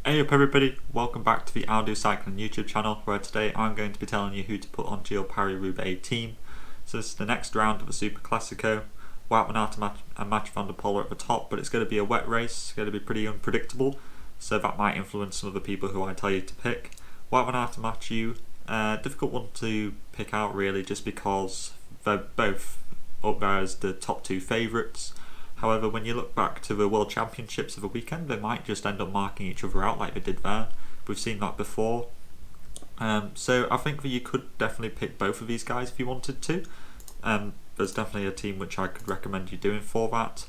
Hey up everybody, welcome back to the Audio Cycling YouTube channel, where today I'm going to be telling you who to put onto your Paris Roubaix team. So this is the next round of the Superclasico. Wout and Aert and Mathieu van der Poel are at the top, but it's going to be a wet race, it's going to be pretty unpredictable, so that might influence some of the people who I tell you to pick. Wout and Aert and Mathieu, difficult one to pick out really, just because they're both up there as the top two favourites. However, when you look back to the World Championships of the weekend, they might just end up marking each other out like they did there. We've seen that before. So I think that you could definitely pick both of these guys if you wanted to. There's definitely a team which I could recommend you doing for that.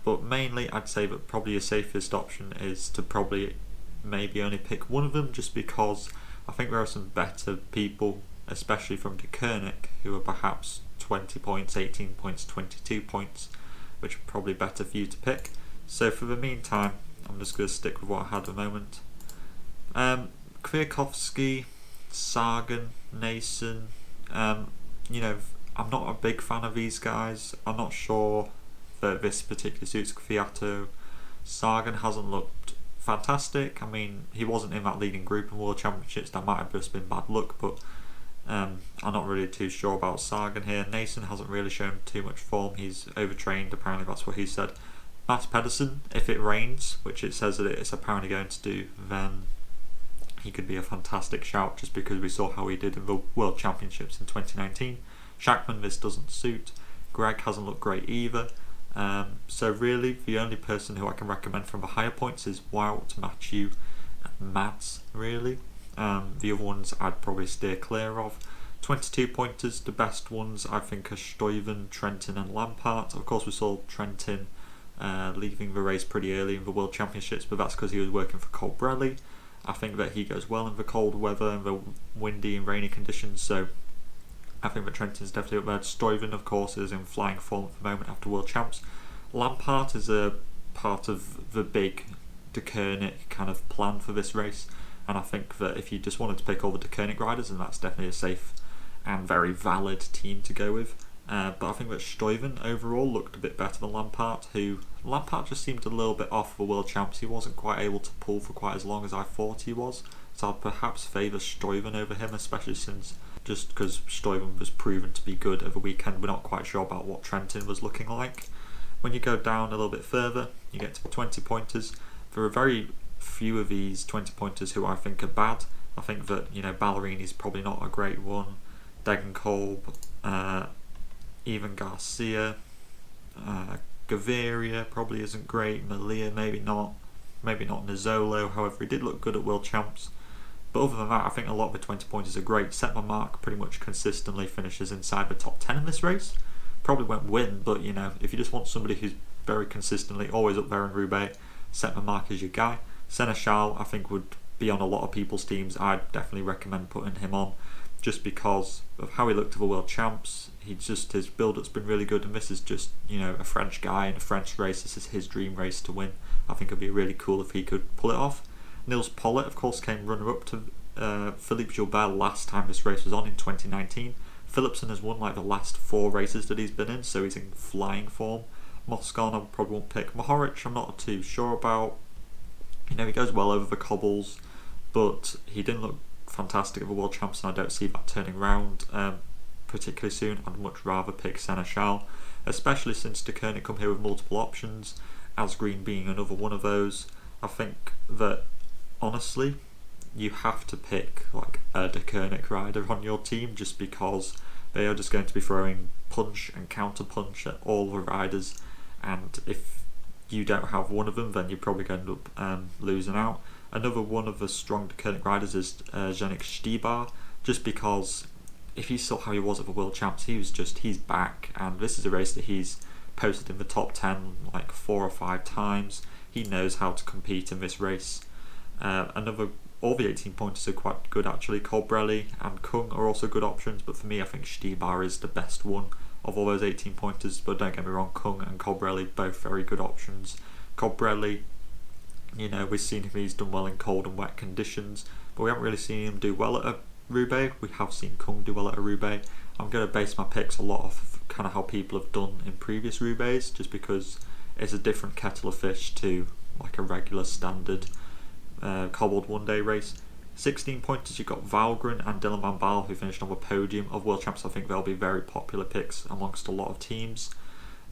But mainly I'd say that probably your safest option is to probably maybe only pick one of them, just because I think there are some better people, especially from Deceuninck, who are perhaps 20 points, 18 points, 22 points, which are probably better for you to pick. So for the meantime, I'm just going to stick with what I had at the moment. Kwiatkowski, Sagan, Nason, I'm not a big fan of these guys. I'm not sure that this particularly suits Kwiato. Sagan hasn't looked fantastic. I mean, he wasn't in that leading group in World Championships. That might have just been bad luck, but I'm not really too sure about Sagan here. Nason hasn't really shown too much form. He's overtrained, apparently that's what he said. Mats Pedersen, if it rains, which it says that it's apparently going to do, then he could be a fantastic shout, just because we saw how he did in the World Championships in 2019. Schachmann, this doesn't suit. Greg hasn't looked great either. So really, the only person who I can recommend from the higher points is Wout, Mathieu, and Mats, really. The other ones I'd probably steer clear of. 22 pointers, the best ones I think are Stuyven, Trentin and Lampard. Of course we saw Trentin leaving the race pretty early in the World Championships, but that's because he was working for Colbrelli. I think that he goes well in the cold weather and the windy and rainy conditions, so I think that Trentin's definitely up there. Stuyven of course is in flying form at the moment after World Champs. Lampard is a part of the big Deceuninck kind of plan for this race. And I think that if you just wanted to pick all the Deceuninck riders, then that's definitely a safe and very valid team to go with. But I think that Stuyven overall looked a bit better than Lampard, Lampard just seemed a little bit off the World Champs. He wasn't quite able to pull for quite as long as I thought he was. So I'd perhaps favour Stuyven over him, especially since just because Stuyven was proven to be good over the weekend, we're not quite sure about what Trentin was looking like. When you go down a little bit further, you get to the 20 pointers. There are very few of these 20 pointers who I think are bad. I think that Ballerini's probably not a great one. Degenkolb, even Garcia, Gaviria probably isn't great. Malia maybe not Nizzolo. However, he did look good at World Champs. But other than that, I think a lot of the 20 pointers are great. Set My Mark pretty much consistently finishes inside the top 10 in this race. Probably won't win, but if you just want somebody who's very consistently always up there in Roubaix, Set My Mark is your guy. Seneschal I think would be on a lot of people's teams. I'd definitely recommend putting him on, just because of how he looked at the World Champs. His build-up's been really good, and this is just a French guy in a French race. This is his dream race to win. I think it'd be really cool if he could pull it off. Nils Pollitt of course came runner-up to Philippe Gilbert last time this race was on in 2019. Philipsen has won like the last 4 races that he's been in, so he's in flying form. Moscon I probably won't pick. Mohoric I'm not too sure about. He goes well over the cobbles, but he didn't look fantastic at the World Champs, and I don't see that turning around particularly soon. I'd much rather pick Seneschal, especially since Deceuninck come here with multiple options, Asgreen being another one of those. I think that honestly you have to pick like a Deceuninck rider on your team, just because they are just going to be throwing punch and counter punch at all the riders, and if you don't have one of them, then you're probably going to end up losing out. Another one of the strong Deceuninck riders is Deceuninck Stibar, just because if you saw how he was at the World Champs, he's back, and this is a race that he's posted in the top 10 like 4 or 5 times. He knows how to compete in this race. All the 18 pointers are quite good actually. Colbrelli and Kung are also good options, but for me I think Stibar is the best one of all those 18 pointers. But don't get me wrong, Kung and Colbrelli both very good options. Colbrelli, we've seen him, he's done well in cold and wet conditions, but we haven't really seen him do well at a Roubaix. We have seen Kung do well at a Roubaix. I'm going to base my picks a lot off of kind of how people have done in previous Roubaix, just because it's a different kettle of fish to like a regular standard cobbled one-day race. 16 pointers, you've got Valgren and Dylan van Baarle, who finished on the podium of World Champs. I think they'll be very popular picks amongst a lot of teams,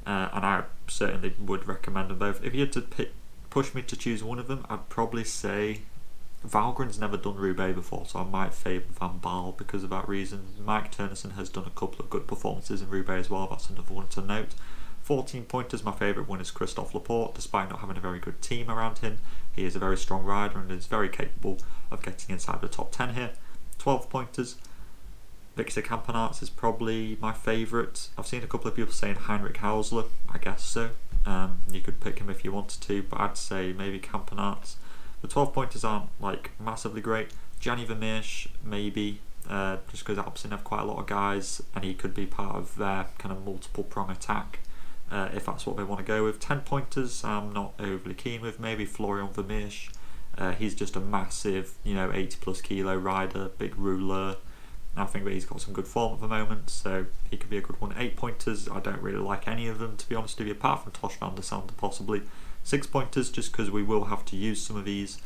and I certainly would recommend them both. If you had to push me to choose one of them, I'd probably say Valgren's never done Roubaix before, so I might favour Van Baarle because of that reason. Mike Turnison has done a couple of good performances in Roubaix as well, that's another one to note. 14 pointers, my favourite one is Christophe Laporte. Despite not having a very good team around him, he is a very strong rider and is very capable of getting inside the top 10 here. 12 pointers, Victor Campenaerts is probably my favourite. I've seen a couple of people saying Heinrich Hausler, I guess so. You could pick him if you wanted to, but I'd say maybe Campenaerts. The 12 pointers aren't like massively great. Gianni Vermeersch maybe, just because Alpecin have quite a lot of guys and he could be part of their kind of multiple prong attack. If that's what they want to go with. 10 pointers I'm not overly keen with. Maybe Florian Vermeersch. He's just a massive 80 plus kilo rider, big ruler. I think that he's got some good form at the moment, so he could be a good one. 8 pointers, I don't really like any of them to be honest with you, apart from Tosh van der Sande possibly. 6 pointers, just because we will have to use some of these.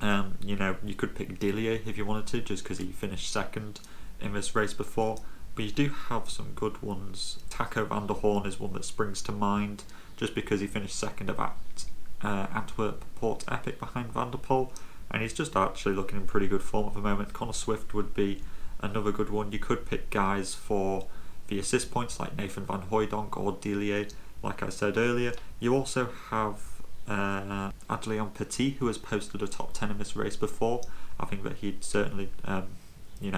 You could pick Dillier if you wanted to, just because he finished second in this race before. But you do have some good ones. Taco van der Hoorn is one that springs to mind, just because he finished second at Antwerp Port Epic behind Van der Poel, and he's just actually looking in pretty good form at the moment. Connor Swift would be another good one. You could pick guys for the assist points like Nathan van Hooijdonk or Dillier, like I said earlier. You also have Adrien Petit, who has posted a top 10 in this race before. I think that he'd certainly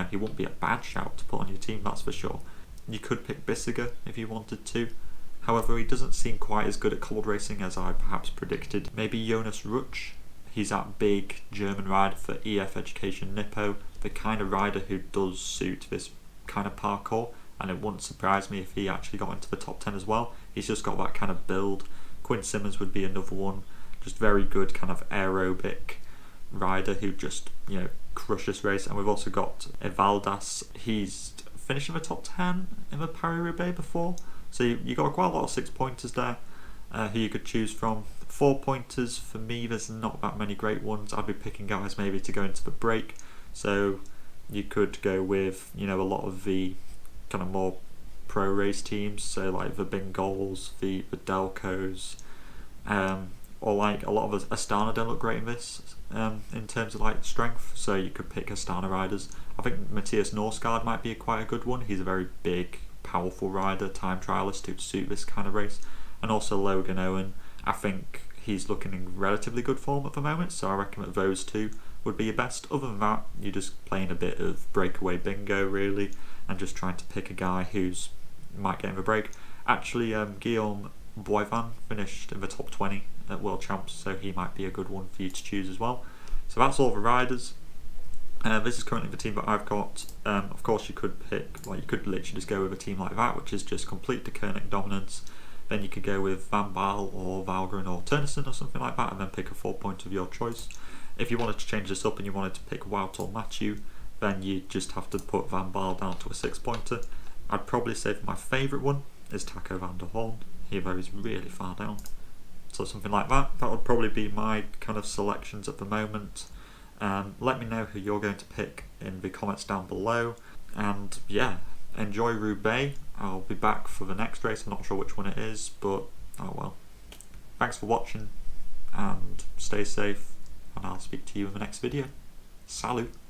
he wouldn't be a bad shout to put on your team, that's for sure. You could pick Bissiger if you wanted to. However, he doesn't seem quite as good at cobbled racing as I perhaps predicted. Maybe Jonas Rutsch. He's that big German rider for EF Education Nippo, the kind of rider who does suit this kind of parkour, and it wouldn't surprise me if he actually got into the top 10 as well. He's just got that kind of build. Quinn Simmons would be another one, just very good kind of aerobic rider who just crush this race. And we've also got Evaldas. He's finished in the top 10 in the Paris Roubaix before, so you got quite a lot of 6 pointers there who you could choose from. 4 pointers for me, there's not that many great ones. I'd be picking guys maybe to go into the break, so you could go with a lot of the kind of more pro race teams, so like the Bengols, the Delcos, or like a lot of Astana don't look great in this in terms of like strength, so you could pick Astana riders. I think Matthias Norsgaard might be quite a good one. He's a very big, powerful rider, time trialist who'd suit this kind of race. And also Logan Owen, I think he's looking in relatively good form at the moment, so I reckon that those two would be your best. Other than that, you're just playing a bit of breakaway bingo really, and just trying to pick a guy who's might get him a break. Actually, Guillaume Boivin finished in the top 20 at World Champs, so he might be a good one for you to choose as well. So that's all the riders. This is currently the team that I've got. Of course, you could pick, you could literally just go with a team like that, which is just complete Deceuninck dominance. Then you could go with Van Baarle or Valgren or Turnison or something like that, and then pick a 4 point of your choice. If you wanted to change this up and you wanted to pick Wout or Mathieu, then you just have to put Van Baarle down to a 6 pointer. I'd probably say my favourite one is Taco van der Hoorn. He goes really far down. So something like that. That would probably be my kind of selections at the moment. Let me know who you're going to pick in the comments down below. And yeah, enjoy Roubaix. I'll be back for the next race. I'm not sure which one it is, but oh well. Thanks for watching and stay safe, and I'll speak to you in the next video. Salut!